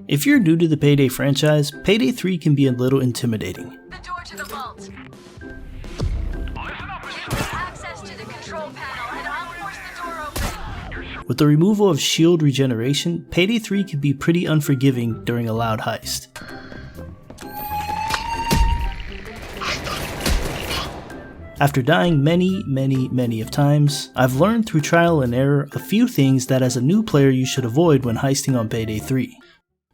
If you're new to the Payday franchise, Payday 3 can be a little intimidating. The door to the vault. Access to the control panel, and I'll force the door open. With the removal of shield regeneration, Payday 3 can be pretty unforgiving during a loud heist. After dying many of times, I've learned through trial and error a few things that as a new player you should avoid when heisting on Payday 3.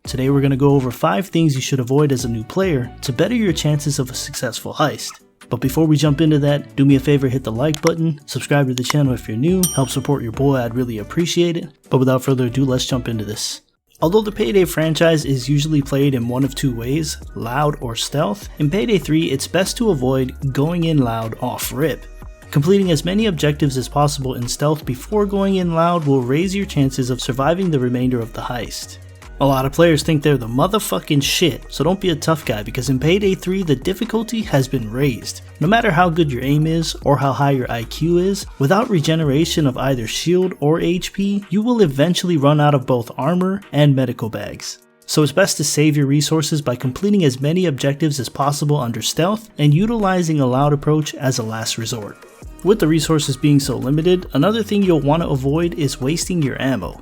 Today we're going to go over 5 things you should avoid as a new player to better your chances of a successful heist. But before we jump into that, do me a favor, hit the like button, subscribe to the channel if you're new, help support your boy, I'd really appreciate it. But without further ado, let's jump into this. Although the Payday franchise is usually played in one of two ways, loud or stealth, in Payday 3 it's best to avoid going in loud off rip. Completing as many objectives as possible in stealth before going in loud will raise your chances of surviving the remainder of the heist. A lot of players think they're the motherfucking shit, so don't be a tough guy because in Payday 3 the difficulty has been raised. No matter how good your aim is or how high your IQ is, without regeneration of either shield or HP, you will eventually run out of both armor and medical bags. So it's best to save your resources by completing as many objectives as possible under stealth and utilizing a loud approach as a last resort. With the resources being so limited, another thing you'll want to avoid is wasting your ammo.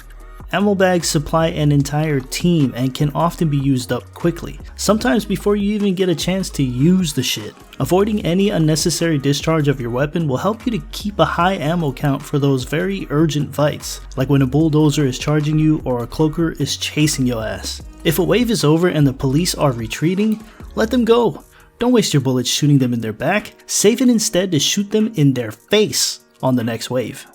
Ammo bags supply an entire team and can often be used up quickly, sometimes before you even get a chance to use the shit. Avoiding any unnecessary discharge of your weapon will help you to keep a high ammo count for those very urgent fights, like when a bulldozer is charging you or a cloaker is chasing your ass. If a wave is over and the police are retreating, let them go. Don't waste your bullets shooting them in their back, save it instead to shoot them in their face on the next wave.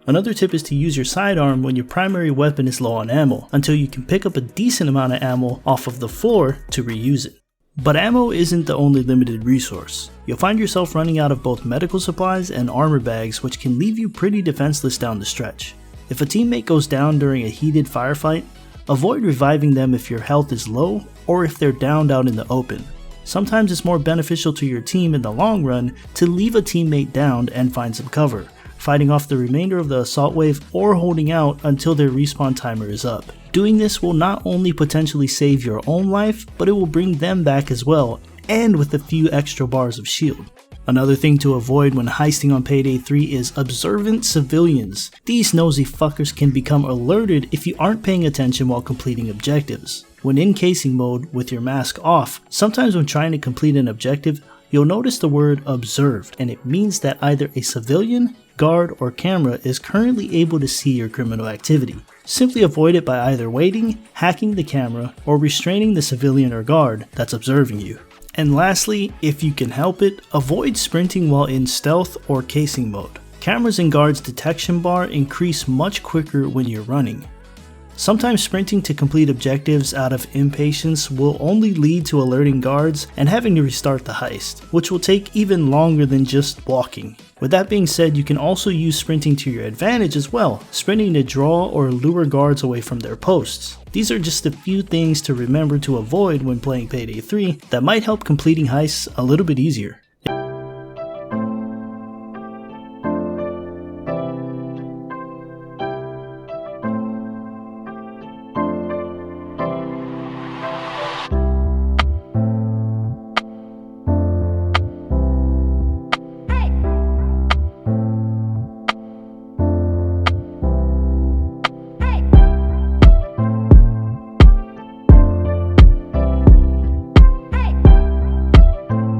Another tip is to use your sidearm when your primary weapon is low on ammo, until you can pick up a decent amount of ammo off of the floor to reuse it. But ammo isn't the only limited resource. You'll find yourself running out of both medical supplies and armor bags, which can leave you pretty defenseless down the stretch. If a teammate goes down during a heated firefight, avoid reviving them if your health is low or if they're downed out in the open. Sometimes it's more beneficial to your team in the long run to leave a teammate downed and find some cover, fighting off the remainder of the assault wave or holding out until their respawn timer is up. Doing this will not only potentially save your own life, but it will bring them back as well, and with a few extra bars of shield. Another thing to avoid when heisting on Payday 3 is observant civilians. These nosy fuckers can become alerted if you aren't paying attention while completing objectives. When in casing mode with your mask off, sometimes when trying to complete an objective, you'll notice the word observed, and it means that either a civilian, guard, or camera is currently able to see your criminal activity. Simply avoid it by either waiting, hacking the camera, or restraining the civilian or guard that's observing you. And lastly, if you can help it, avoid sprinting while in stealth or casing mode. Cameras and guards' detection bar increase much quicker when you're running. Sometimes sprinting to complete objectives out of impatience will only lead to alerting guards and having to restart the heist, which will take even longer than just walking. With that being said, you can also use sprinting to your advantage as well, sprinting to draw or lure guards away from their posts. These are just a few things to remember to avoid when playing Payday 3 that might help completing heists a little bit easier.